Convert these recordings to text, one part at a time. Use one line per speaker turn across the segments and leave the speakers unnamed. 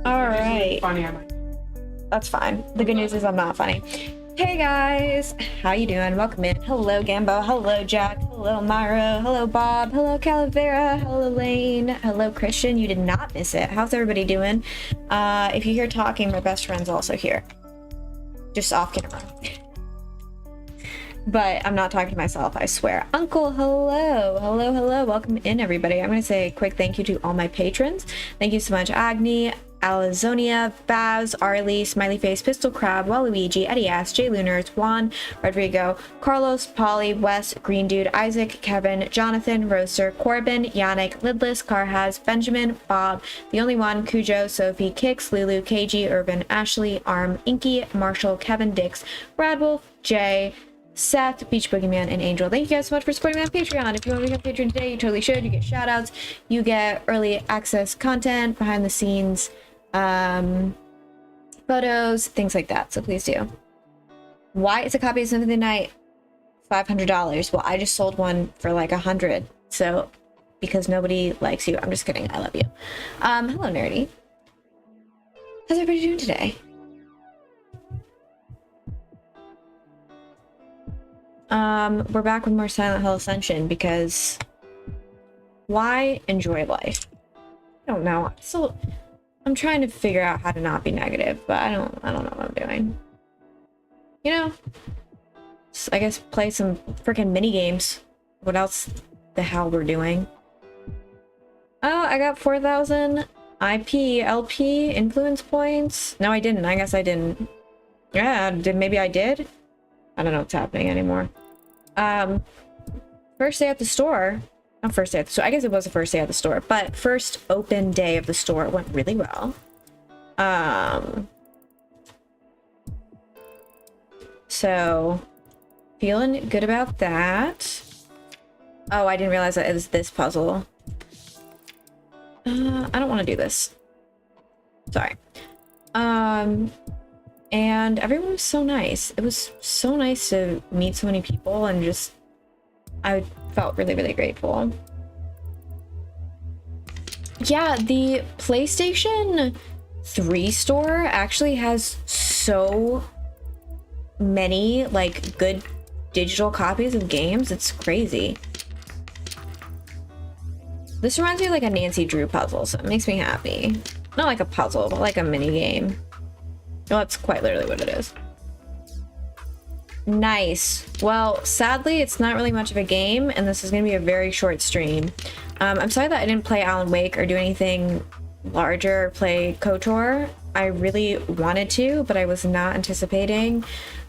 All
If it's really
right.
funny, I might.
That's fine. The good news is I'm not funny. Hey guys, how you doing? Welcome in. Hello Gambo, hello Jack, hello Myra, hello Bob, hello Calavera, hello Lane, hello Christian. You did not miss it. How's everybody doing? If you hear talking, my best friend's also here. Just off camera. But I'm not talking to myself, I swear. Uncle, hello. Hello, hello. Welcome in, everybody. I'm going to say a quick thank you to all my patrons. Thank you so much, Agni, Alizonia, Baz, Arlie, Smiley Face, Pistol Crab, Waluigi, Eddie Ass, Jay Lunars, Juan, Rodrigo, Carlos, Polly, Wes, Green Dude, Isaac, Kevin, Jonathan, Roaster, Corbin, Yannick, Lidless, Carhaz, Benjamin, Bob, The Only One, Cujo, Sophie, Kix, Lulu, KG, Urban, Ashley, Arm, Inky, Marshall, Kevin, Dix, Bradwolf, Jay, Seth, Beach Boogeyman, and Angel. Thank you guys so much for supporting me on Patreon. If you want to become a patron today, you totally should. You get shout outs, you get early access content, behind the scenes, photos, things like that. So please do. Why is a copy of Symphony of the Night $500? Well, I just sold one for like 100. So because nobody likes you. I'm just kidding. I love you. Hello, Nerdy. How's everybody doing today? We're back with more Silent Hill Ascension because why enjoy life? I don't know. I'm trying to figure out how to not be negative, but I don't know what I'm doing. You know, I guess play some freaking mini games. What else the hell we're doing? Oh, I got 4,000 IP LP influence points. No, I didn't. I guess I didn't. Yeah, maybe I did. I don't know what's happening anymore. First day at the store. Not first day at the store. I guess it was the first day at the store, but first open day of the store went really well. So feeling good about that. Oh, I didn't realize that it was this puzzle. I don't want to do this. Sorry. And everyone was so nice. It was so nice to meet so many people and just, I felt really, really grateful. Yeah, the PlayStation 3 store actually has so many, like, good digital copies of games. It's crazy. This reminds me of, like, a Nancy Drew puzzle, so it makes me happy. Not like a puzzle, but like a mini game. Well, that's quite literally what it is. Nice. Well, sadly, it's not really much of a game, and this is going to be a very short stream. I'm sorry that I didn't play Alan Wake or do anything larger or play KOTOR. I really wanted to, but I was not anticipating.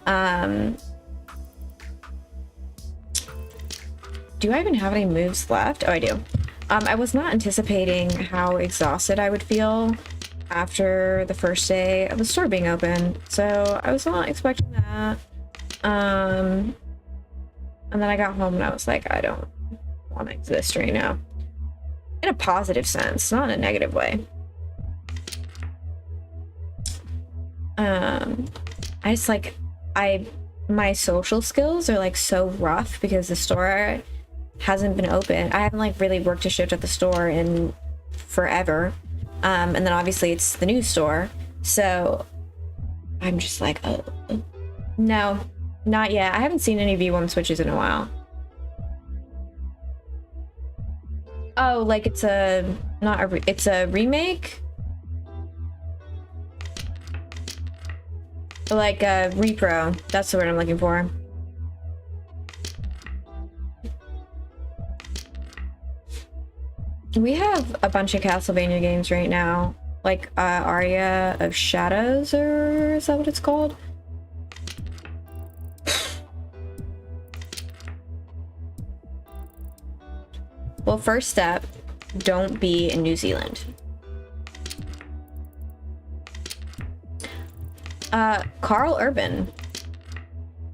Do I even have any moves left? Oh, I do. I was not anticipating how exhausted I would feel after the first day of the store being open, so I was not expecting that. And then I got home and I was like, I don't want to exist right now. In a positive sense, not in a negative way. I just like, my social skills are like so rough because the store hasn't been open. I haven't like really worked a shift at the store in forever. And then obviously it's the new store, so I'm just like, oh, no, not yet. I haven't seen any V1 switches in a while. Oh, like it's a, it's a remake? Like a repro, that's the word I'm looking for. We have a bunch of Castlevania games right now, like Aria of Shadows, or is that what it's called? Well, first step, don't be in New Zealand. Carl Urban,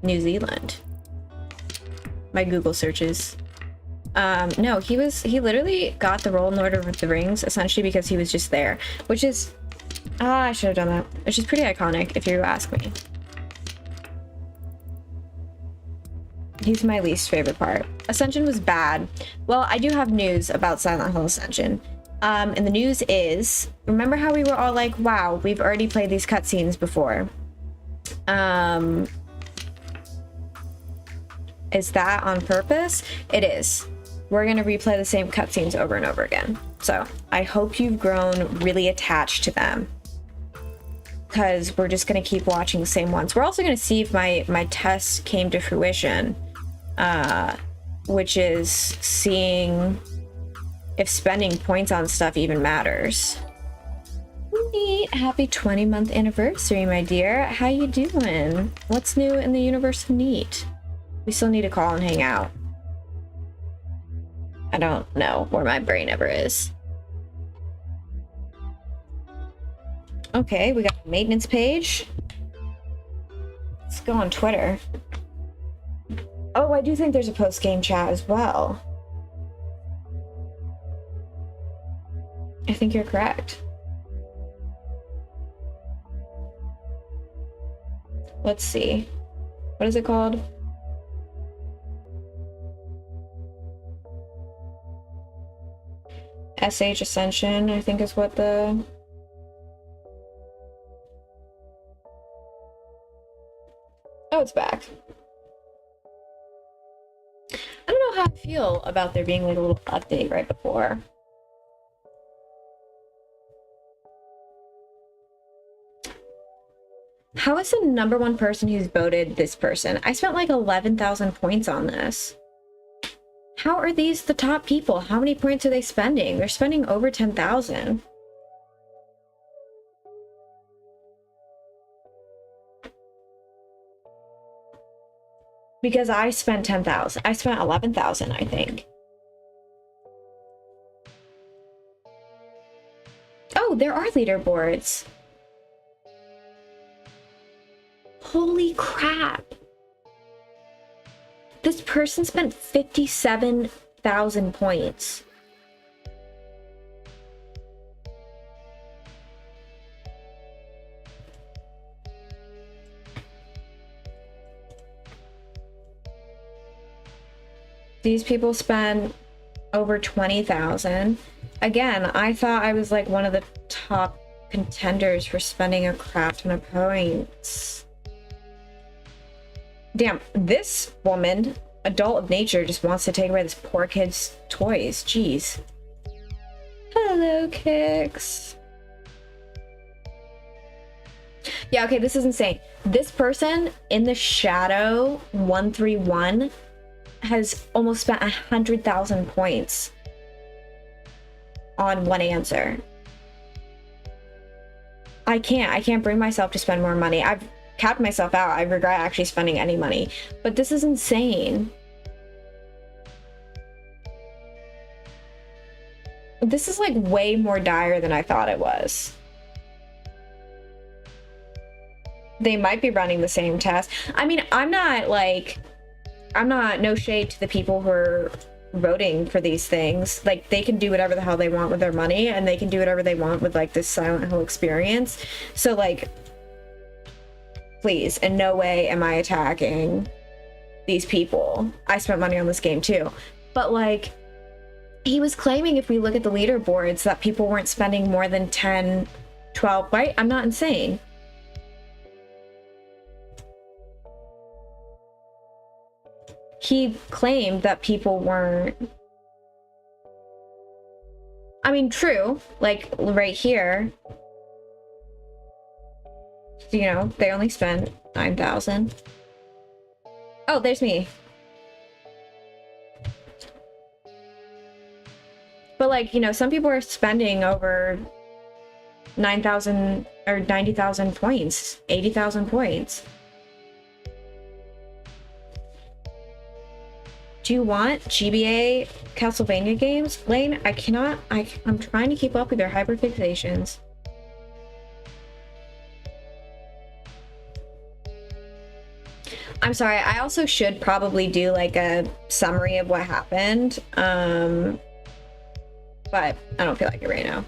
New Zealand. My Google searches. No, he literally got the role in Lord of the Rings essentially because he was just there, which is, I should have done that. Which is pretty iconic if you ask me. He's my least favorite part. Ascension was bad. Well, I do have news about Silent Hill Ascension. And the news is, remember how we were all like, wow, we've already played these cutscenes before. Is that on purpose? It is. We're going to replay the same cutscenes over and over again. So I hope you've grown really attached to them, because we're just going to keep watching the same ones. We're also going to see if my test came to fruition, which is seeing if spending points on stuff even matters. Neat. Happy 20-month anniversary, my dear. How you doing? What's new in the universe of Neat? We still need to call and hang out. I don't know where my brain ever is. Okay, we got a maintenance page. Let's go on Twitter. Oh, I do think there's a post-game chat as well. I think you're correct. Let's see. What is it called? Hill Ascension, I think is what the... Oh, it's back. I don't know how I feel about there being like a little update right before. How is the #1 person who's voted this person? I spent like 11,000 points on this. How are these the top people? How many points are they spending? They're spending over 10,000. Because I spent 10,000. I spent 11,000, I think. Oh, there are leaderboards. Holy crap. This person spent 57,000 points. These people spent over 20,000. Again, I thought I was like one of the top contenders for spending a crap ton of points. Damn, this woman, adult of nature, just wants to take away this poor kid's toys. Jeez. Hello, Kix. Yeah, okay, this is insane. This person in the shadow 131 has almost spent 100,000 points on one answer. I can't bring myself to spend more money. I've capped myself out. I regret actually spending any money, but this is insane. This is like way more dire than I thought it was. They might be running the same test. I mean, I'm not no shade to the people who are voting for these things. Like, they can do whatever the hell they want with their money, and they can do whatever they want with like this Silent Hill experience. So like, please, in no way am I attacking these people. I spent money on this game too. But like, he was claiming if we look at the leaderboards that people weren't spending more than 10, 12, right? I'm not insane. He claimed that people weren't... I mean, true. Like, right here, you know, they only spent 9,000. Oh, there's me. But like, you know, some people are spending over 9,000 or 90,000 points, 80,000 points. Do you want GBA Castlevania games? Lane, I cannot. I'm trying to keep up with their hyperfixations. I'm sorry, I also should probably do like a summary of what happened. But I don't feel like it right now.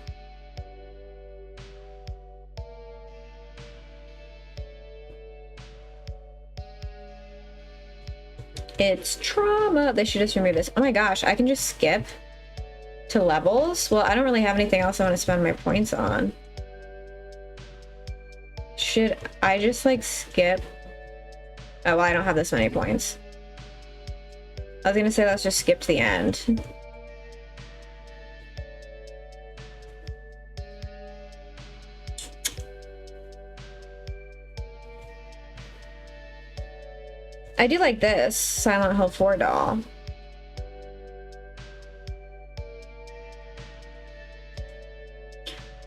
It's trauma. They should just remove this. Oh my gosh, I can just skip. To levels? Well, I don't really have anything else I want to spend my points on. Should I just like skip? Oh, well, I don't have this many points. I was gonna say let's just skip to the end. I do like this Silent Hill 4 doll.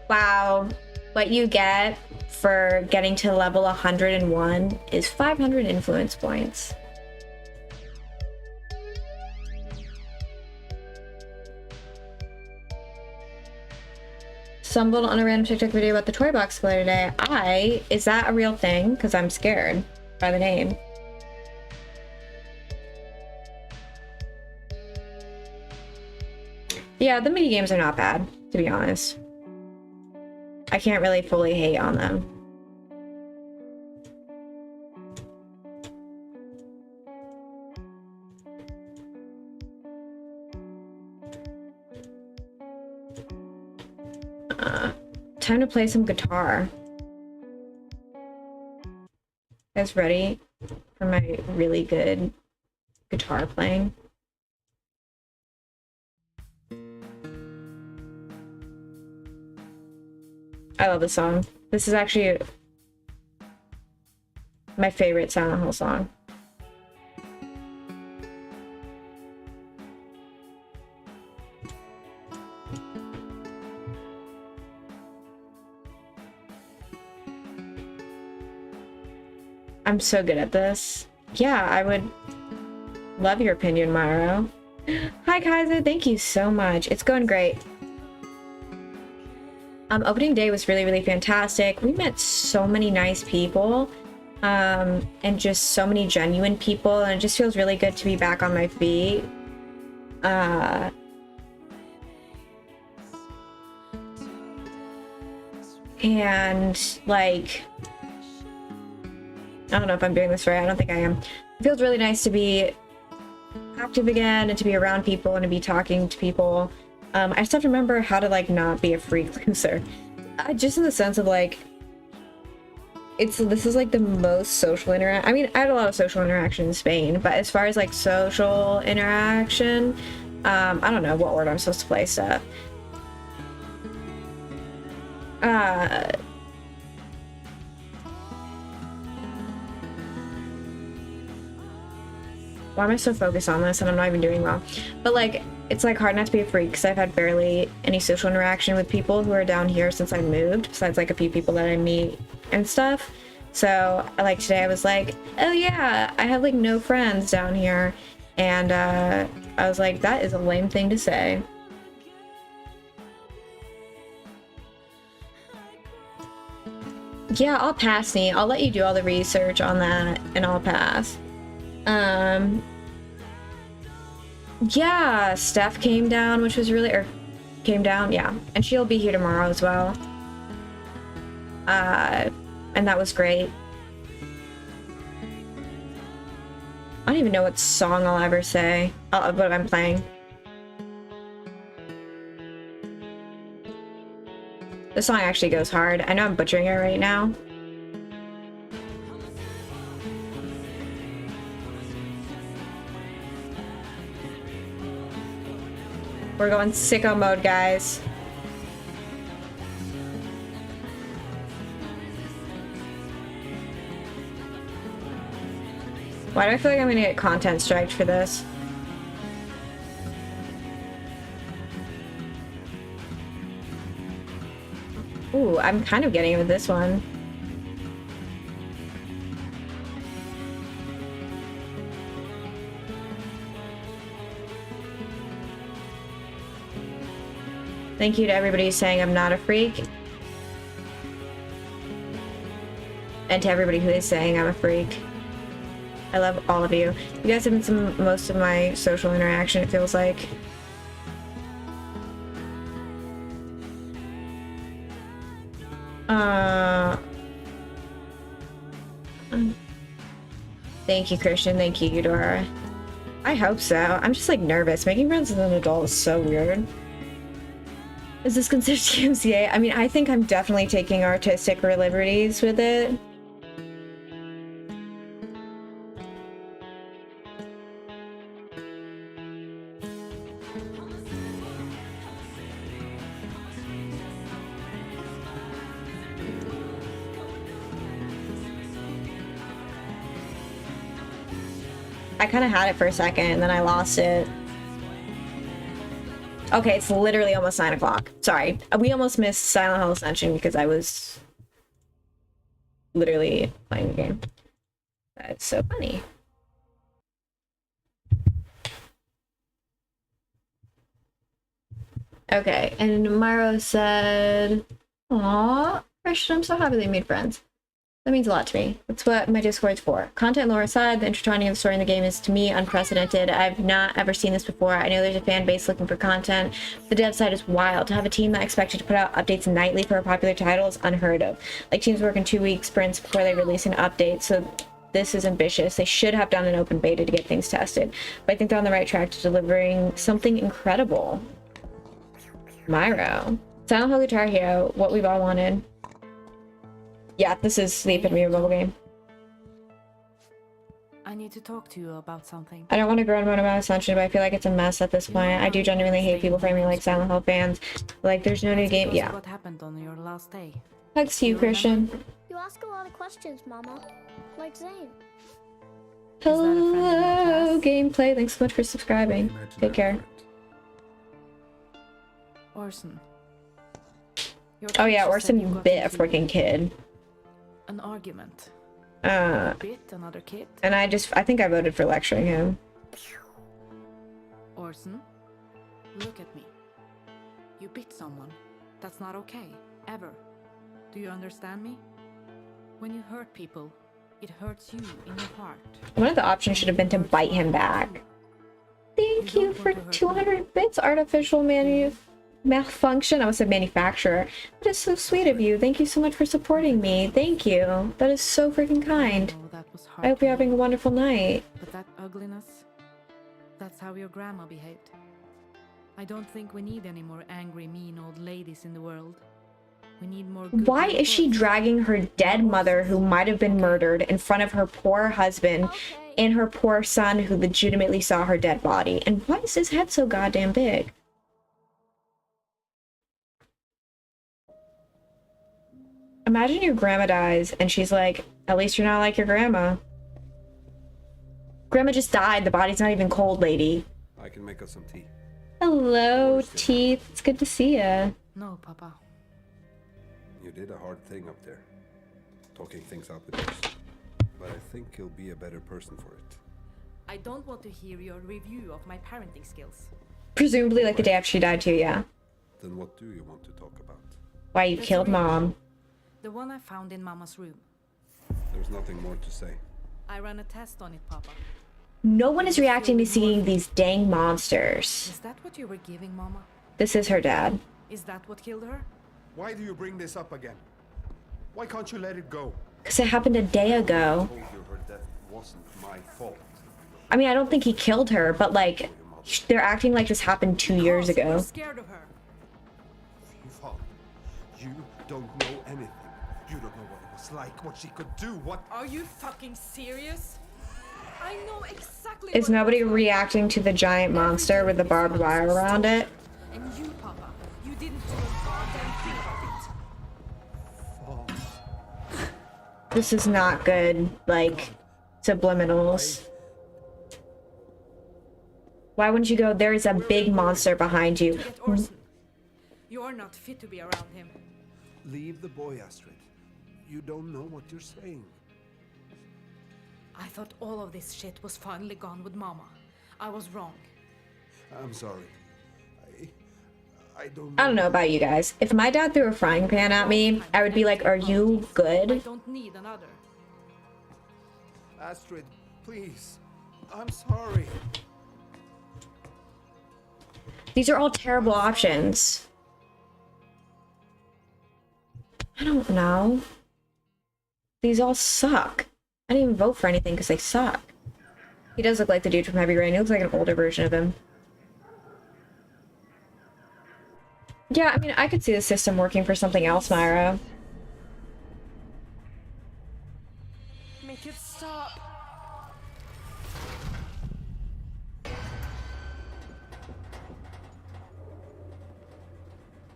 Wow, what you get for getting to level 101 is 500 influence points. Stumbled on a random TikTok video about the toy box killer today. Is that a real thing? Because I'm scared by the name. Yeah, the mini games are not bad, to be honest. I can't really fully hate on them. Time to play some guitar. You guys ready for my really good guitar playing? I love this song. This is actually my favorite Silent Hill song. I'm so good at this. Yeah, I would love your opinion, Myro. Hi, Kaiser. Thank you so much. It's going great. Opening day was really, really fantastic. We met so many nice people, and just so many genuine people, and it just feels really good to be back on my feet. And like, I don't know if I'm doing this right. I don't think I am. It feels really nice to be active again and to be around people and to be talking to people. I just have to remember how to like not be a freak loser. Just in the sense of like, this is like the most social interaction. I mean, I had a lot of social interaction in Spain, but as far as like social interaction, I don't know what word I'm supposed to play stuff. Why am I so focused on this and I'm not even doing well? But like, it's like hard not to be a freak because I've had barely any social interaction with people who are down here since I moved, besides like a few people that I meet and stuff. So like today I was like, oh yeah, I have like no friends down here. And I was like, that is a lame thing to say. Yeah, I'll pass, me. I'll let you do all the research on that and I'll pass. Yeah, Steph came down, which was really, came down, yeah. And she'll be here tomorrow as well. And that was great. I don't even know what song I'll ever say, what I'm playing. This song actually goes hard. I know I'm butchering it right now. We're going sicko mode, guys. Why do I feel like I'm gonna get content striked for this? Ooh, I'm kind of getting it with this one. Thank you to everybody who's saying I'm not a freak. And to everybody who is saying I'm a freak. I love all of you. You guys have been most of my social interaction, it feels like. Thank you, Christian. Thank you, Eudora. I hope so. I'm just like nervous. Making friends as an adult is so weird. Is this considered TMCA? I mean, I think I'm definitely taking artistic liberties with it. I kind of had it for a second and then I lost it. Okay, it's literally almost 9 o'clock. Sorry. We almost missed Silent Hill Ascension because I was literally playing the game. That's so funny. Okay, and Myro said, "Aw, Christian, I'm so happy they made friends. That means a lot to me. That's what my Discord's for. Content lore aside, the intertwining of the story in the game is, to me, unprecedented. I've not ever seen this before. I know there's a fan base looking for content. The dev side is wild. To have a team that expected to put out updates nightly for a popular title is unheard of. Like, teams work in 2-week sprints before they release an update, so this is ambitious. They should have done an open beta to get things tested. But I think they're on the right track to delivering something incredible." Myro. Silent Hill Guitar Hero, what we've all wanted. Yeah, this is the epitome of a mobile game.
I need to talk to you about something.
I don't want to groan about Ascension, but I feel like it's a mess at this point. I do genuinely hate people framing like Silent Hill fans. Like, there's no new game. Yeah.
What happened on your last day?
Thanks to you, Christian.
You ask a lot of questions, Mama. Like Zane.
Hello, gameplay. Thanks so much for subscribing. Take care.
Orson.
Oh yeah, Orson bit a freaking kid.
An argument.
Bit
another kid.
And I think I voted for lecturing him.
Orson, look at me. You bit someone. That's not okay. Ever. Do you understand me? When you hurt people, it hurts you in your heart.
One of the options should have been to bite him back. Thank you for 200 bits, artificial malfunction. I was a manufacturer. That is so sweet of you. Thank you so much for supporting me. Thank you. That is so freaking kind.
Oh, that was hard.
I hope you're having a wonderful night.
But that ugliness, that's how your grandma behaved. I don't think we need any more angry, mean old ladies in the world. We need more good.
Why is she dragging her dead mother, who might have been murdered, in front of her poor husband and her poor son, who legitimately saw her dead body? And why is his head so goddamn big? Imagine your grandma dies and she's like, "At least you're not like your grandma." Grandma just died. The body's not even cold, lady.
I can make us some tea.
Hello, Teeth. It's good to see ya.
No, Papa.
You did a hard thing up there, talking things out with us. But I think you'll be a better person for it.
I don't want to hear your review of my parenting skills.
Presumably like the day after she died too, yeah.
Then what do you want to talk about?
Why you killed Mom.
The one I found in Mama's room.
There's nothing more to say.
I ran a test on it, Papa.
No one is reacting to seeing these dang monsters.
Is that what you were giving Mama?
This is her dad.
Is that what killed her?
Why do you bring this up again? Why can't you let it go?
Because it happened a day ago.
I told you her death wasn't my fault.
I mean, I don't think he killed her, but like, they're acting like this happened 2 years
You're
ago.
scared of her.
Father, you don't know anything. You don't know what it was like, what she could do, what...
Are you fucking serious? I know exactly.
Is nobody reacting to the giant monster with the barbed wire around it?
And you, Papa, you didn't do a goddamn thing about it.
This is not good, like, subliminals. Why wouldn't you go, there is a big monster behind you?
Get Orson. You're not fit to be around him.
Leave the boy, Astrid. You don't know what you're saying.
I thought all of this shit was finally gone with Mama. I was wrong.
I'm sorry. I don't
I don't know about you guys. If my dad threw a frying pan at me, I would be like, "Are you
I
good?"
don't need another.
Astrid, please. I'm sorry.
These are all terrible options. I don't know. These all suck. I didn't even vote for anything because they suck. He does look like the dude from Heavy Rain. He looks like an older version of him. Yeah, I mean, I could see the system working for something else, Myra.
Make it stop.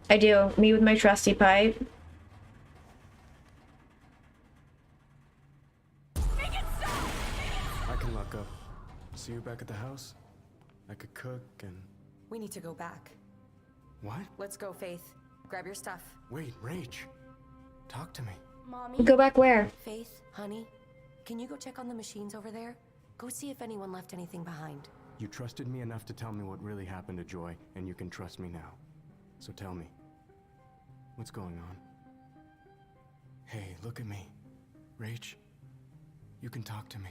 I do. Me with my trusty pipe.
I can lock up. See you back at the house? I could cook and...
We need to go back.
What?
Let's go, Faith. Grab your stuff.
Wait, Rach. Talk to me.
Mommy?
Go back where?
Faith, honey, can you go check on the machines over there? Go see if anyone left anything behind.
You trusted me enough to tell me what really happened to Joy, and you can trust me now. So tell me. What's going on? Hey, look at me. Rach, you can talk to me.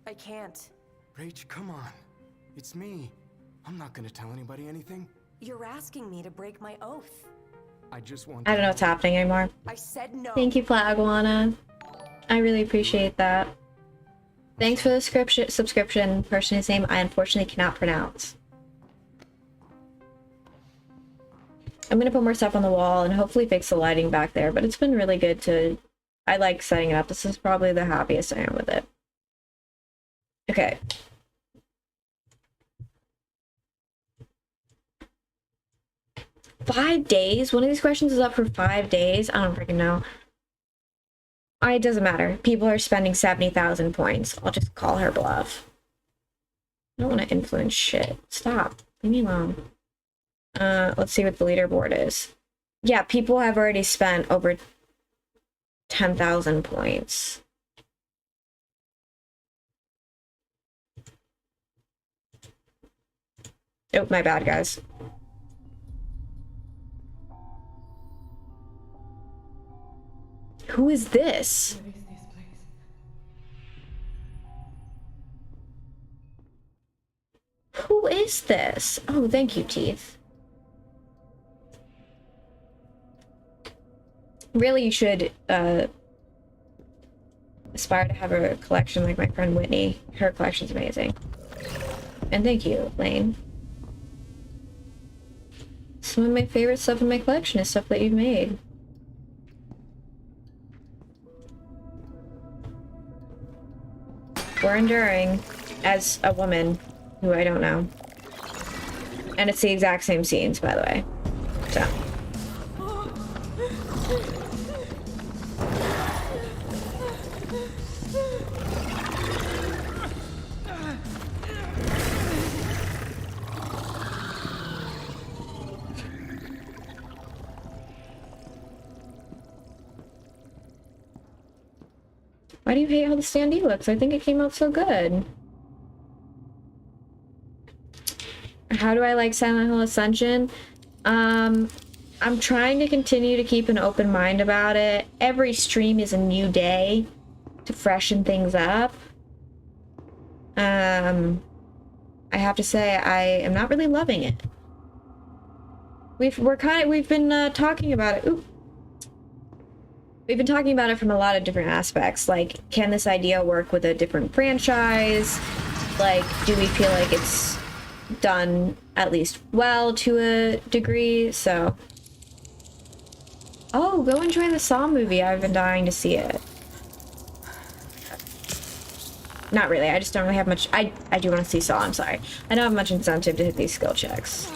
I can't.
Rach, come on. It's me. I'm not gonna tell anybody anything.
You're asking me to break my oath.
I just want
I don't know what's happening anymore.
I said no.
Thank you, Flagwana. I really appreciate that. Thanks for the subscription, person whose name I unfortunately cannot pronounce. I'm gonna put more stuff on the wall and hopefully fix the lighting back there, but it's been really good to... I like setting it up. This is probably the happiest I am with it. Okay. Five days? One of these questions is up for 5 days? I don't freaking know. It doesn't matter. People are spending 70,000 points. I'll just call her bluff. I don't want to influence shit. Stop. Leave me alone. Let's see what the leaderboard is. Yeah, people have already spent over 10,000 points. Oh, my bad, guys. Who is this? Who is this? Oh, thank you, Teeth. Really, you should aspire to have a collection like my friend Whitney. Her collection's amazing. And thank you, Lane. Some of my favorite stuff in my collection is stuff that you've made. We're enduring as a woman who I don't know. And it's the exact same scenes, by the way. So. Why do you hate how the standee looks? I think it came out so good. How do I like Silent Hill Ascension? I'm trying to continue to keep an open mind about it. Every stream is a new day to freshen things up. I have to say I am not really loving it. We've been talking about it. Ooh. We've been talking about it from a lot of different aspects. Like, can this idea work with a different franchise? Like, do we feel like it's done at least well to a degree? So, oh, go enjoy the Saw movie. I've been dying to see it. Not really. I just don't really have much. I do want to see Saw. I'm sorry. I don't have much incentive to hit these skill checks.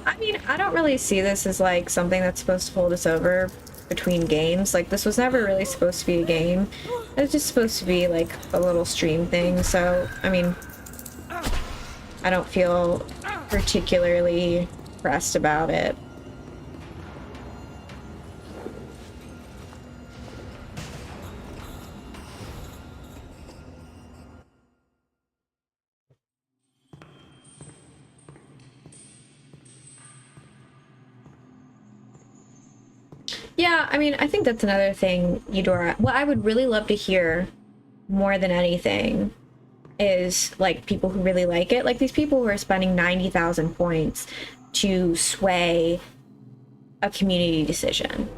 I mean, I don't really see this as like something that's supposed to hold us over between games. Like, this was never really supposed to be a game. It was just supposed to be like a little stream thing. So, I mean, I don't feel particularly pressed about it. Yeah, I mean, I think that's another thing, Eudora. What I would really love to hear more than anything is, like, people who really like it. Like, these people who are spending 90,000 points to sway a community decision.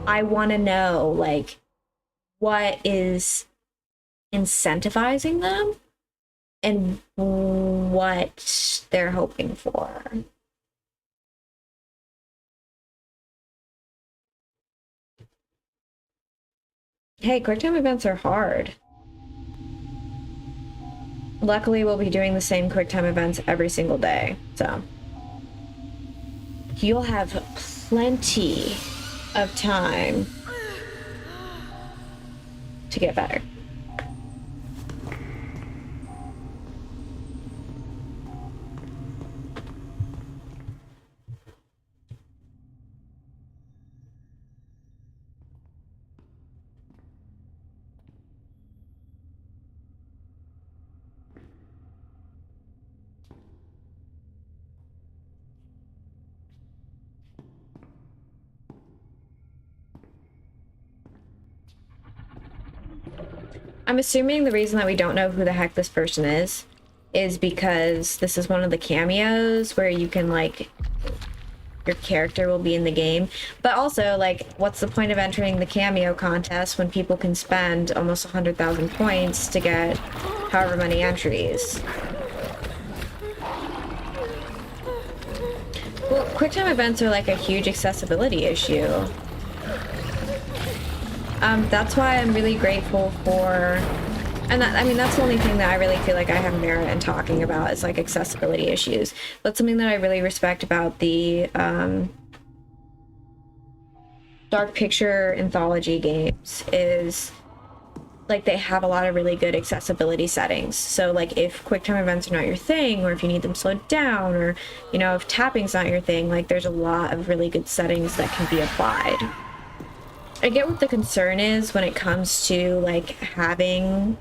I want to know, like, what is incentivizing them? and what they're hoping for. Hey, QuickTime events are hard. Luckily, we'll be doing the same QuickTime events every single day, so you'll have plenty of time to get better. I'm assuming the reason that we don't know who the heck this person is because this is one of the cameos where you can, like, your character will be in the game. But also, like, what's the point of entering the cameo contest when people can spend almost 100,000 points to get however many entries? Well, QuickTime events are like a huge accessibility issue. That's why I'm really grateful for, and that, I mean, that's the only thing that I really feel like I have merit in talking about is like accessibility issues. That's something that I really respect about the Dark Picture anthology games is like they have a lot of really good accessibility settings. So like if QuickTime events are not your thing, or if you need them slowed down, or, you know, if tapping's not your thing, like there's a lot of really good settings that can be applied. I get what the concern is when it comes to like having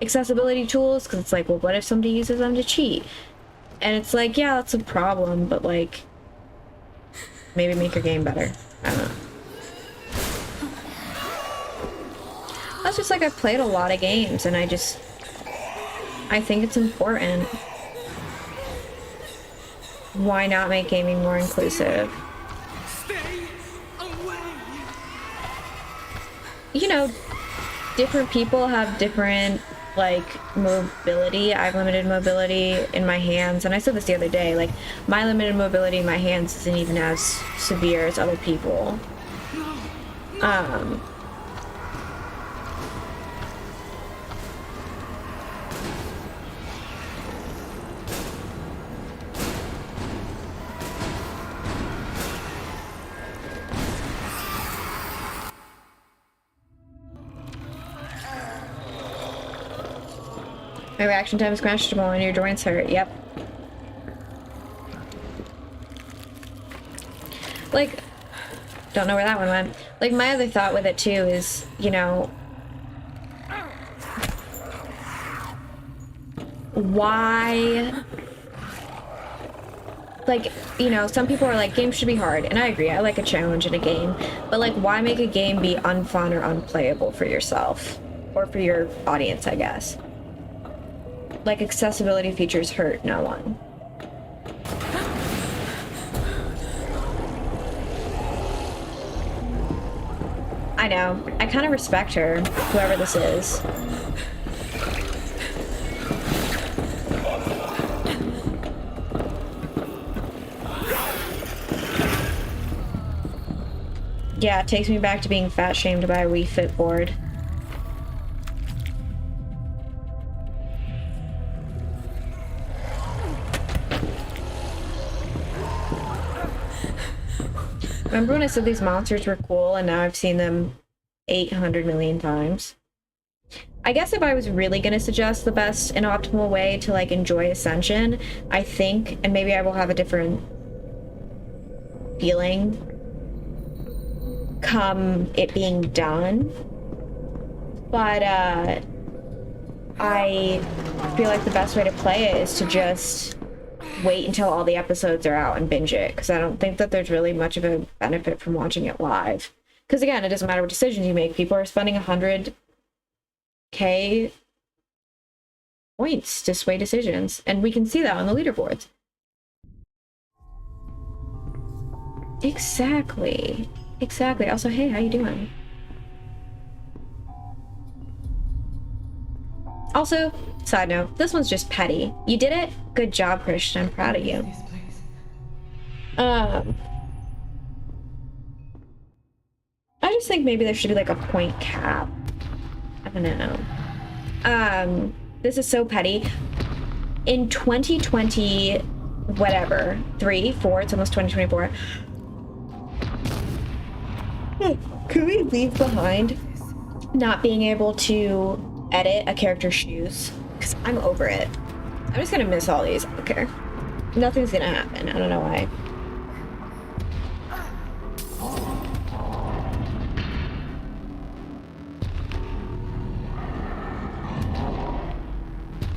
accessibility tools, because it's like, well, what if somebody uses them to cheat? And it's like, yeah, that's a problem, but like maybe make your game better. I don't know. That's just like I've played a lot of games and I think it's important. Why not make gaming more inclusive? You know, different people have different, like, mobility. I have limited mobility in my hands, and I said this the other day, like, my limited mobility in my hands isn't even as severe as other people. My reaction time is questionable and your joints hurt. Yep. Like, don't know where that one went. Like, my other thought with it too is, you know, why, like, you know, some people are like, games should be hard, and I agree, I like a challenge in a game, but like, why make a game be unfun or unplayable for yourself? Or for your audience, I guess. Like, accessibility features hurt no one. I know. I kind of respect her, whoever this is. Yeah, it takes me back to being fat shamed by a Wii Fit board. Remember when I said these monsters were cool and now I've seen them 800 million times? I guess if I was really going to suggest the best and optimal way to like enjoy Ascension, I think, and maybe I will have a different feeling come it being done, but I feel like the best way to play it is to just wait until all the episodes are out and binge it, because I don't think that there's really much of a benefit from watching it live. Because again, it doesn't matter what decisions you make. People are spending 100K points to sway decisions, and we can see that on the leaderboards. Exactly. Exactly. Also, hey, how you doing? Also, side note, this one's just petty. You did it. Good job, Christian. I'm proud of you. I just think maybe there should be like a point cap. I don't know. This is so petty. In 2020, whatever, 3, 4, it's almost 2024. Could we leave behind not being able to edit a character's shoes? Because I'm over it. I'm just gonna miss all these. I don't care. Nothing's gonna happen. I don't know why.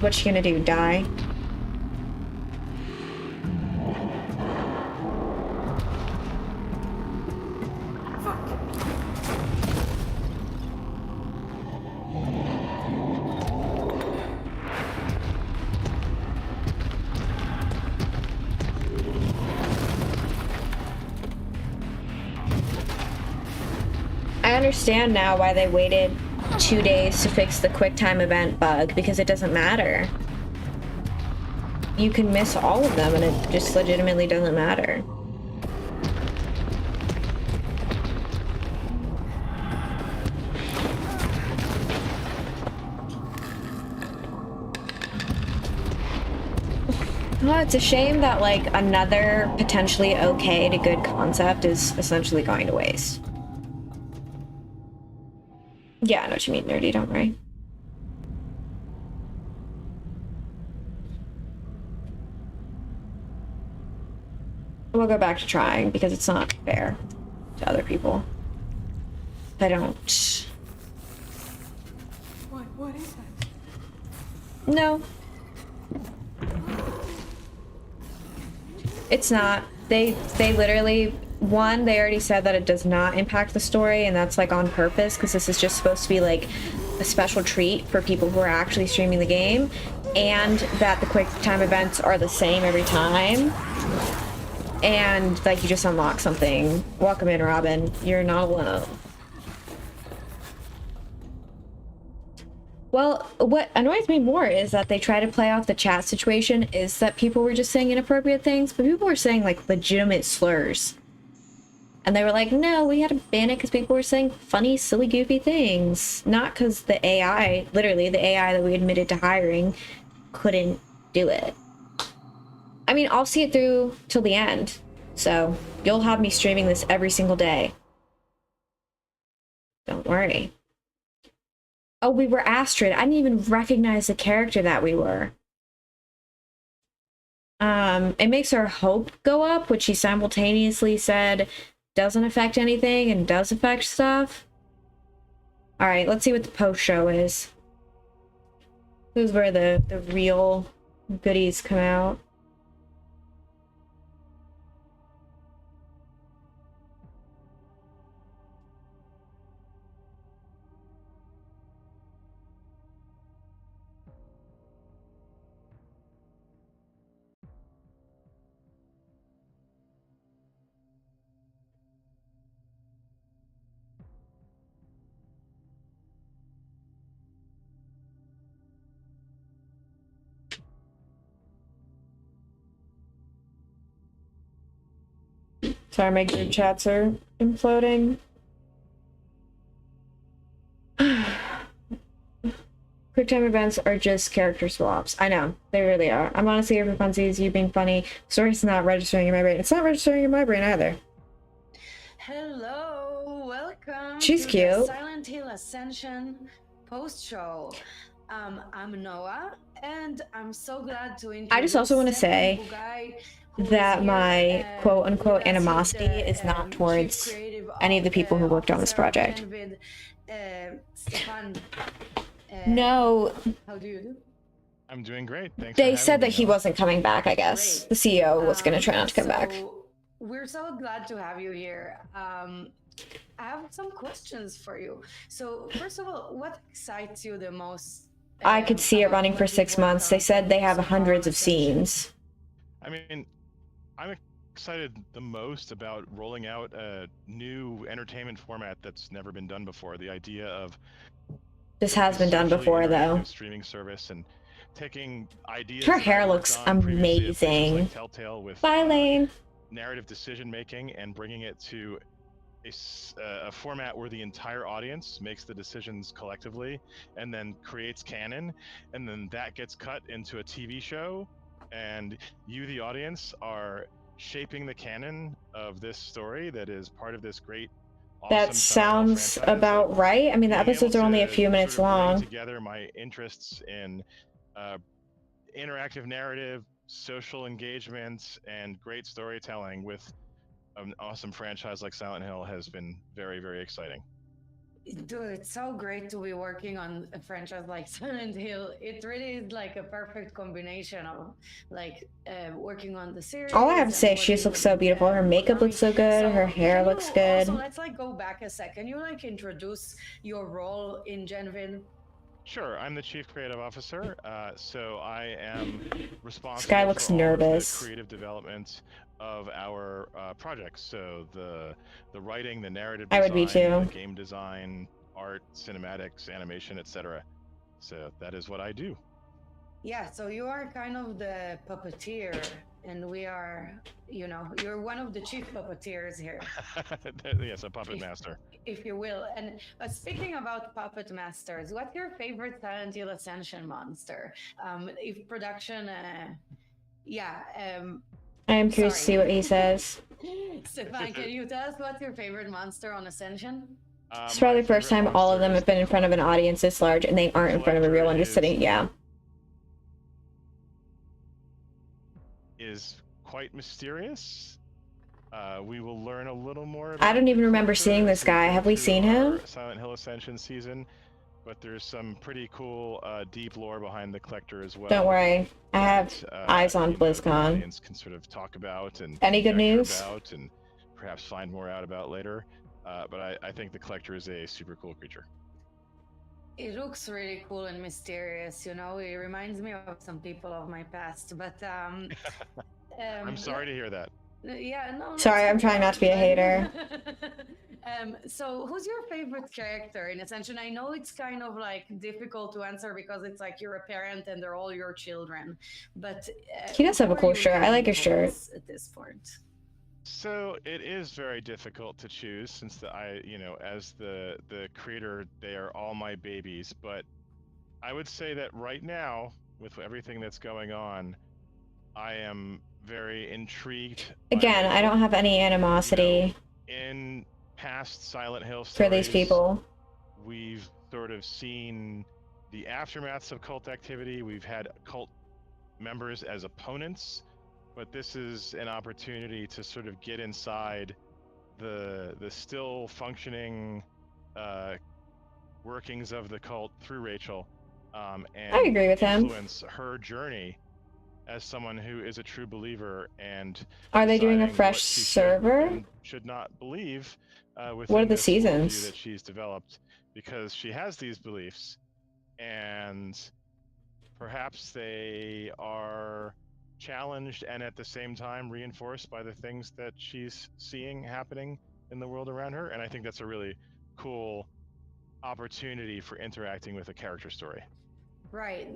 What's she gonna do? Die? I understand now why they waited 2 days to fix the QuickTime event bug, because it doesn't matter. You can miss all of them and it just legitimately doesn't matter. Well, it's a shame that like another potentially okay to good concept is essentially going to waste. Yeah, I know what you mean, nerdy, don't worry. We'll go back to trying because it's not fair to other people. I don't.
What is that?
No. It's not. They literally, one, they already said that it does not impact the story, and that's like on purpose because this is just supposed to be like a special treat for people who are actually streaming the game, and that the quick time events are the same every time. And like you just unlock something. Welcome in, Robin. You're not alone. Well, what annoys me more is that they try to play off the chat situation is that people were just saying inappropriate things, but people were saying like legitimate slurs. And they were like, no, we had to ban it because people were saying funny, silly, goofy things. Not because the AI, literally the AI that we admitted to hiring, couldn't do it. I mean, I'll see it through till the end. So you'll have me streaming this every single day. Don't worry. Oh, we were Astrid. I didn't even recognize the character that we were. It makes her hope go up, which she simultaneously said doesn't affect anything and does affect stuff. All right, let's see what the post show is. This is where the real goodies come out. Sorry, my group chats are imploding. QuickTime events are just character swaps. I know, they really are. I'm honestly here for funsies, you being funny. Story's not registering in my brain. It's not registering in my brain either.
Hello, welcome.
She's
to
cute.
The Silent Hill Ascension post show. I'm Noah, and I'm so glad to introduce.
I just also want to say that my quote-unquote animosity is not towards any of the people who worked on this project. No.
How do you do?
I'm doing great. Thanks.
They said that he wasn't coming back, I guess. The CEO was going to try not to come back.
We're so glad to have you here. I have some questions for you. So, first of all, what excites you the most?
I could see it running for 6 months. They said they have hundreds of scenes.
I mean, I'm excited the most about rolling out a new entertainment format that's never been done before. The idea of
This has been done
socially
before, though.
interactive streaming service and taking ideas
Her
that
hair
I've worked
looks
on previously at places
amazing.
like Telltale with
Bye, Lane.
narrative decision making and bringing it to a format where the entire audience makes the decisions collectively and then creates canon, and then that gets cut into a TV show, and you, the audience, are shaping the canon of this story that is part of this great, awesome
That
Silent Hill
sounds
franchise.
about
Like,
right. I mean, the
being able
episodes are only a
to
few minutes
sort of bring
long.
together my interests in interactive narrative, social engagement, and great storytelling with an awesome franchise like Silent Hill has been very, very exciting.
Dude, it's so great to be working on a franchise like Silent Hill. It really is like a perfect combination of like working on the series.
All I have to
and
say, she just
working
looks
with,
so beautiful. Her makeup looks so good. Her hair
can
looks
you
good.
Also, let's like go back a second. Can you like introduce your role in Genvin?
Sure, I'm the Chief Creative Officer, so I am responsible
This guy looks
for all
nervous.
of the creative development of our projects. So the writing, the narrative design,
I would be too.
the game design, art, cinematics, animation, etc. So that is what I do.
Yeah, so you are kind of the puppeteer, and we are, you know, you're one of the chief puppeteers here.
Yes, a puppet master.
If you will. And speaking about puppet masters, what's your favorite Silent Hill Ascension monster? If production,
I am curious to see what he says.
Stefan, can you tell us what's your favorite monster on Ascension?
It's probably the first time all of them have been in front of an audience this large, and they aren't in front of a real one, just sitting. Yeah.
Is quite mysterious. We will learn a little more.
I don't even remember seeing this guy. Have we seen him?
Silent Hill Ascension season, but there's some pretty cool deep lore behind the Collector as well.
Don't worry, I have eyes on BlizzCon.
The audience can sort of talk about and
any good news
about and perhaps find more out about later. But I think the Collector is a super cool creature.
It looks really cool and mysterious, you know. It reminds me of some people of my past, but
I'm sorry to hear that.
Yeah, no.
Sorry, I'm trying not to be a hater.
So who's your favorite character in Ascension? I know it's kind of like difficult to answer because it's like you're a parent and they're all your children, but
he does have a cool shirt. I like his shirt.
At this point.
So it is very difficult to choose since as the creator, they are all my babies. But I would say that right now, with everything that's going on, I am very intrigued.
Again, I don't have any animosity
in past Silent Hill stories,
for these people.
We've sort of seen the aftermaths of cult activity. We've had cult members as opponents. But this is an opportunity to sort of get inside the still functioning workings of the cult through Rachel, and
I agree with him.
Influence her journey as someone who is a true believer. And
are they doing a fresh server?
Should not believe.
What are the seasons
that she's developed? Because she has these beliefs, and perhaps they are challenged and at the same time reinforced by the things that she's seeing happening in the world around her. And I think that's a really cool opportunity for interacting with a character story.
Right.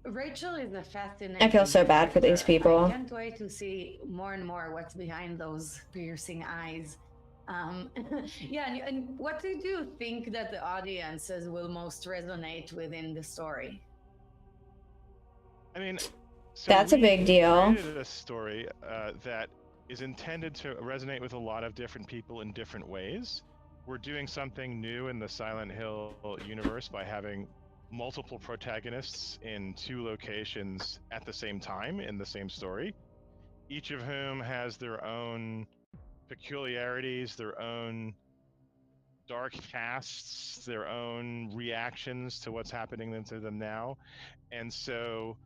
Rachel is a fascinating.
I feel so bad for these people.
I can't wait to see more and more what's behind those piercing eyes. Yeah, and what do you think that the audiences will most resonate within the story?
I mean,
that's a big deal.
Created a story that is intended to resonate with a lot of different people in different ways. We're doing something new in the Silent Hill universe by having multiple protagonists in 2 locations at the same time in the same story, each of whom has their own peculiarities, their own dark pasts, their own reactions to what's happening to them now. And so,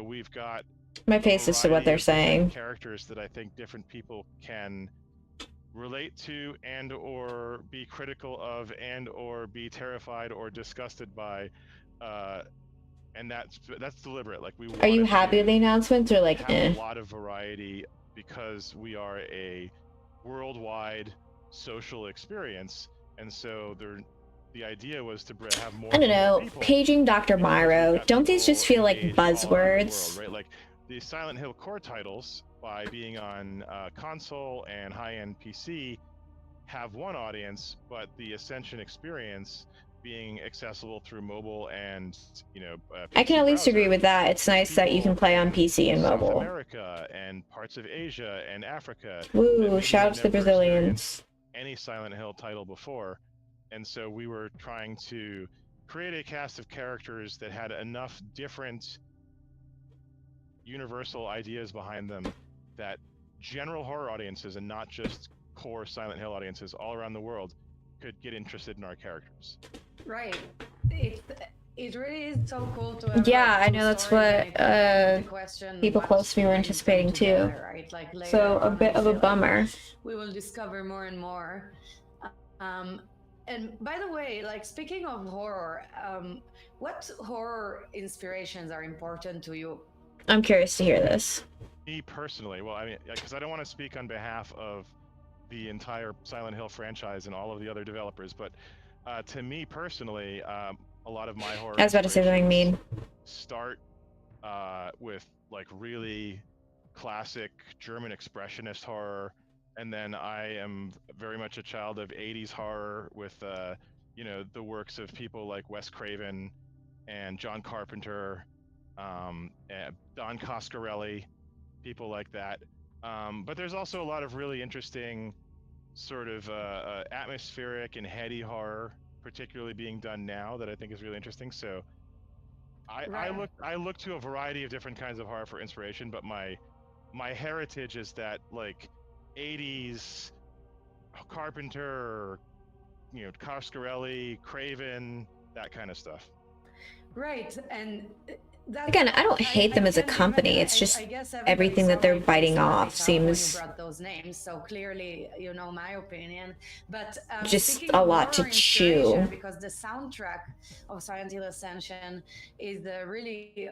we've got
my face is to what they're saying.
Characters that I think different people can relate to and or be critical of and or be terrified or disgusted by, and that's deliberate. Like, we
are you happy with the announcements or like
have a lot of variety because we are a worldwide social experience, and so the idea was to have more.
I don't
and more
know,
people,
paging Dr.
because we've
Myro,
got
don't these
people
just feel like
engaged all around the world,
buzzwords?
right? Like the Silent Hill core titles, by being on console and high-end PC, have one audience, but the Ascension experience being accessible through mobile and
I can
PC
at least agree
browser,
with that. It's nice that you can
people
play on
in
PC and
South
mobile.
America and parts of Asia and Africa that
Woo,
maybe
shout
had
out to the
never
Brazilians.
experienced any Silent Hill title before. And so we were trying to create a cast of characters that had enough different universal ideas behind them that general horror audiences, and not just core Silent Hill audiences all around the world, could get interested in our characters.
Right. It really is so cool to have.
Yeah,
like,
I
two
know that's
stories,
what
and it begs the question,
people
what
close to me were
brings them
anticipating too.
together, right? Like later
So a
on,
bit
I
of a
feel like
bummer.
we will discover more and more. And by the way, like speaking of horror, what horror inspirations are important to you?
I'm curious to hear this.
Me personally, well, I mean, because I don't want to speak on behalf of the entire Silent Hill franchise and all of the other developers, but to me personally, a lot of my horror
I was about to say something mean.
start with like really classic German expressionist horror, and then I am very much a child of 80s horror with the works of people like Wes Craven and John Carpenter, and Don Coscarelli, people like that. But there's also a lot of really interesting sort of atmospheric and heady horror, particularly being done now, that I think is really interesting. So I look to a variety of different kinds of horror for inspiration, but my heritage is that like 80s Carpenter, Coscarelli, Craven, that kind of stuff.
Right, and
Again, I don't hate them as a company. It's just everything that they're biting off seems
when you brought those names, so clearly you know my opinion. But
just
speaking
a
of
lot to
horror
chew.
inspiration, because the soundtrack of Silent Hill Ascension is really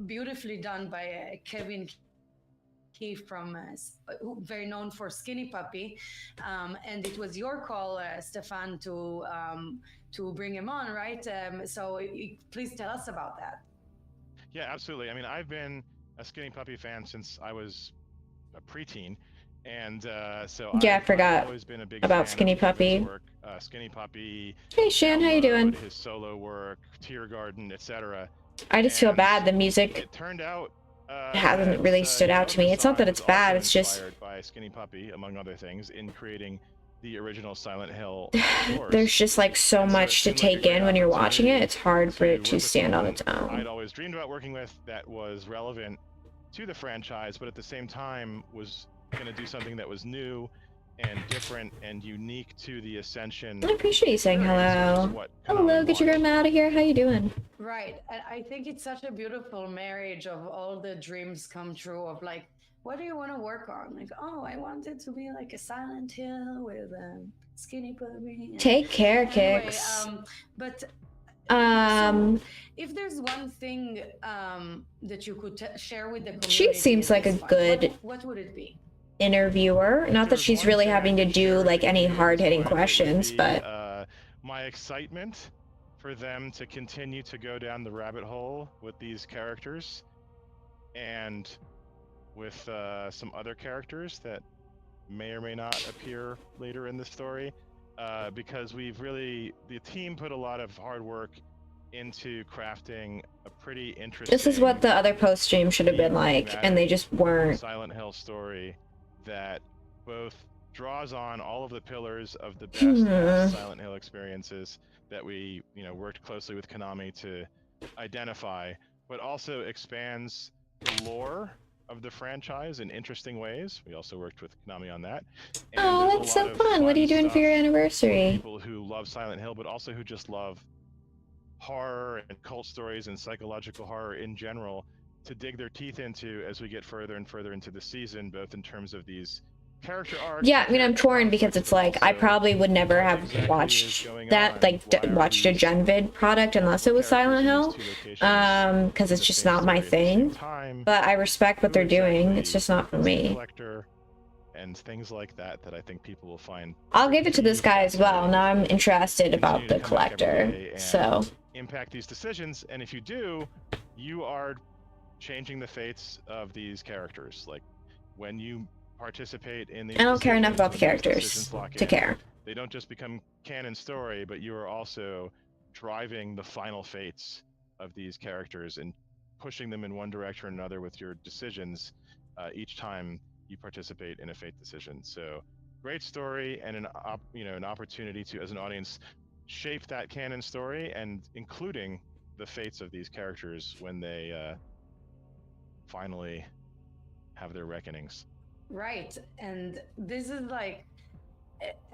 beautifully done by Kevin Keefe, from very known for Skinny Puppy, and it was your call, Stefan, to bring him on, right? So please tell us about that.
Yeah, absolutely. I mean, I've been a Skinny Puppy fan since I was a preteen, and so
yeah, I forgot
I've always been a big
about
fan
Skinny
of
Puppy.
Work. Skinny Puppy.
Hey Shan, how you doing?
His solo work, Tear Garden, etc.
I just feel bad. The music
It turned out
hasn't really stood out to me. It's not that it's bad. It's just
inspired by Skinny Puppy, among other things, in creating the original Silent Hill.
there's just like so much to take in when you're watching it. It's hard for it to stand on its own.
I'd always dreamed about working with, that was relevant to the franchise, but at the same time was going to do something that was new and different and unique to the Ascension.
I appreciate you saying hello. Hello, get your grandma out of here. How you doing?
Right, and I think it's such a beautiful marriage of all the dreams come true, of like, what do you want to work on? Like, oh, I want it to be like a Silent Hill with a Skinny Puppy.
Take care,
anyway,
Kix.
But
So
if there's one thing that you could share with the community,
she seems like a good
what would it be?
Interviewer. Not that she's really having to do like any hard-hitting questions, but
my excitement for them to continue to go down the rabbit hole with these characters, and with some other characters that may or may not appear later in the story, because the team put a lot of hard work into crafting a pretty interesting.
This is what the other post stream should have been like, and they just weren't.
Silent Hill story that both draws on all of the pillars of the best Silent Hill experiences that we, worked closely with Konami to identify, but also expands the lore of the franchise in interesting ways. We also worked with Konami on that. And
oh, that's so fun. What are you doing for your anniversary?
People who love Silent Hill, but also who just love horror and cult stories and psychological horror in general, to dig their teeth into as we get further and further into the season, both in terms of these character arcs.
Yeah, I mean, I'm torn because it's like I probably would never have watched that, like watched a Gen Vid product unless it was Silent Hill, because it's just not my thing. But I respect what they're doing. It's just not for me.
and things like that that I think people will find.
I'll give it to this guy as well. Now I'm interested about
Continue
the
to come back every
collector.
day and
So
impact these decisions, and if you do, you are changing the fates of these characters. Like when you participate in these
I don't care enough about the
decisions, when these
characters
decisions lock
to
in,
care.
they don't just become canon story, but you are also driving the final fates of these characters and pushing them in one direction or another with your decisions each time you participate in a fate decision. So great story, and an opportunity to, as an audience, shape that canon story, and including the fates of these characters when they finally have their reckonings.
Right, and this is like,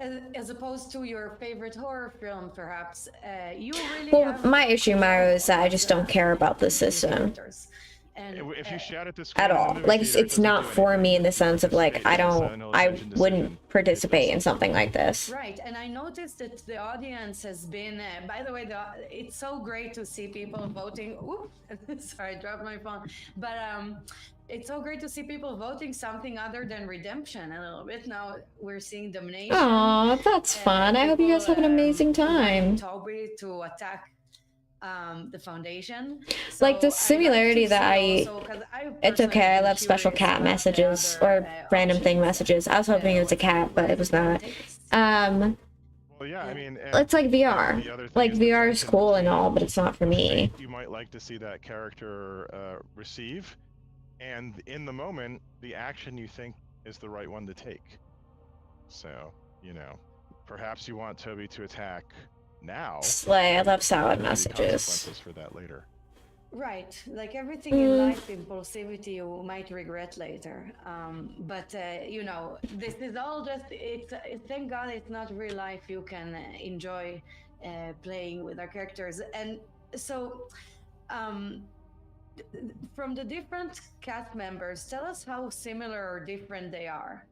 as opposed to your favorite horror film, perhaps, you really
Well,
have
my issue, Myro, is that I just don't care about the
these
system
characters. And
If you shout at the screen
at
in the
all.
movie
Like
theater, it
it's
doesn't
not
do
for
anything.
me in the
If
sense
you
of like
participate
I
in a
don't,
Silent Hill
I
Ascension
wouldn't
decision,
participate
it
in
does.
something like this.
right, and I noticed that the audience has been. By the way, it's so great to see people voting. Oops, sorry, I dropped my phone. But it's so great to see people voting something other than redemption a little bit. Now we're seeing domination.
Aw, that's fun. I hope you guys have an amazing time.
Toby to attack the foundation.
Like the
So
similarity
I'd like to
that
see
I,
also, 'cause
it's
personally
okay. I
been
love special
curious
cat
about the
messages
other,
or random thing
options.
messages. I was hoping it was a cat, but it was not.
Well, yeah, I mean, and
It's like
the
VR.
other thing
Like
is the
VR is
tension
cool and
between
all, but it's not for
the
me.
fate you might like to see that character receive, and in the moment, the action you think is the right one to take. So, perhaps you want Toby to attack now.
Slay. I love salad
There may be
messages.
consequences for that later.
Right, like everything in life, impulsivity you might regret later. But this is all just. Thank God it's not real life. You can enjoy playing with our characters, and so from the different cast members, tell us how similar or different they are.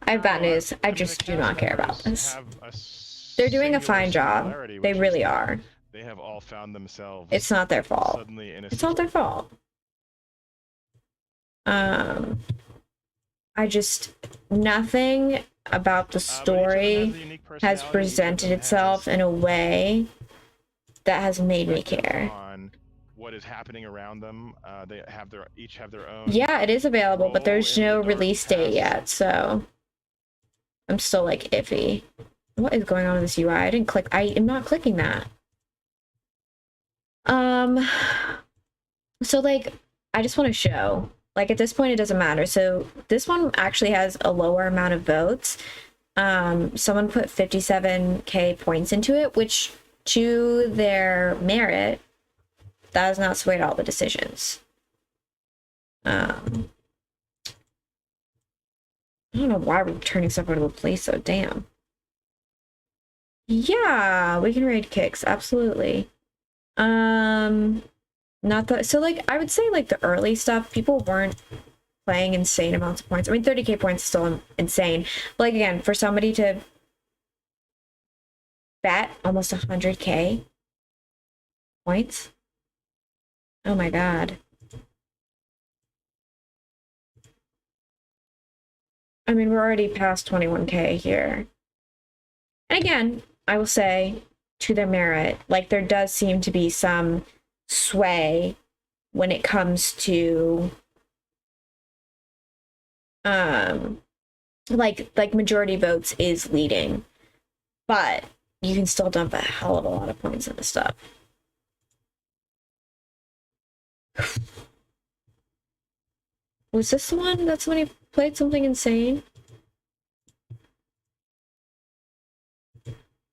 I have bad news. I
mean, the
just do
cast
not care about
members
this.
have a
They're doing a
singular
fine job.
similarity,
They
which is
really
that
are.
They have all found themselves.
It's not their fault.
Suddenly in a
It's not their fault. Nothing about the story has presented itself in a way that has made me care.
On what is happening around them, they have each have their own.
Yeah, it is available, but there's
role in
no
the dark
release date
past.
yet, so I'm still like iffy. What is going on in this UI? I didn't click. I am not clicking that. So like, I just want to show. Like at this point, it doesn't matter. So this one actually has a lower amount of votes. Someone put 57k points into it, which to their merit, that has not swayed all the decisions. I don't know why we're turning stuff over to the police, so damn. Yeah, we can raid kicks, absolutely. Not that, so like, I would say like the early stuff, people weren't playing insane amounts of points. I mean, 30k points is still insane. But like, again, for somebody to bet almost 100k points. Oh my God. I mean, we're already past 21k here. And again, I will say, to their merit, like there does seem to be some sway when it comes to like majority votes is leading, but you can still dump a hell of a lot of points into stuff. Was this the one that somebody played something insane?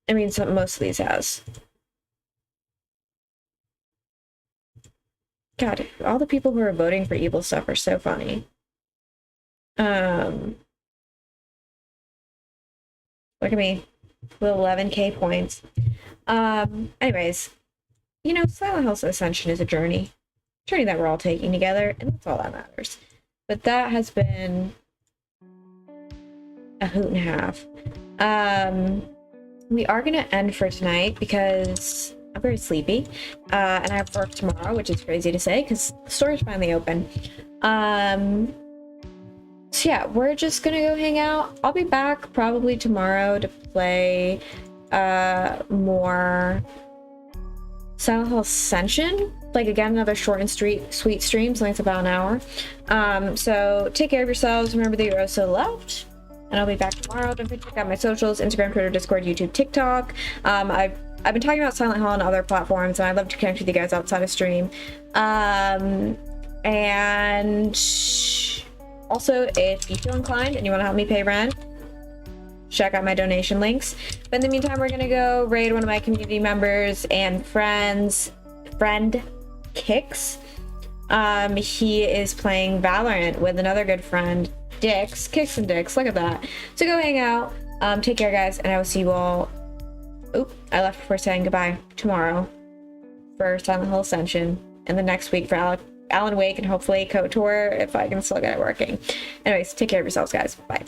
I mean, most of these has. God, all the people who are voting for evil stuff are so funny. Look at me with 11k points. Anyways, Silent Hill Ascension is a journey that we're all taking together, and that's all that matters. But that has been a hoot and a half. We are gonna end for tonight because I'm very sleepy, and I have work tomorrow, which is crazy to say because the store is finally open. So yeah, we're just gonna go hang out. I'll be back probably tomorrow to play more Silent Hill Ascension. Like, again, another short and sweet stream, something that's about an hour. So take care of yourselves. Remember that you're also loved. And I'll be back tomorrow. Don't forget to check out my socials: Instagram, Twitter, Discord, YouTube, TikTok. I've been talking about Silent Hill on other platforms, and I'd love to connect with you guys outside of stream. And also, if you feel inclined and you want to help me pay rent, check out my donation links. But in the meantime, we're gonna go raid one of my community members and friend Kix. He is playing Valorant with another good friend, Dix. Kix and Dix, look at that. So go hang out. Take care, guys, and I will see you all. Oop, I left before saying goodbye. Tomorrow for Silent Hill Ascension, and the next week for Alan Wake, and hopefully KOTOR if I can still get it working. Anyways, take care of yourselves, guys. Bye.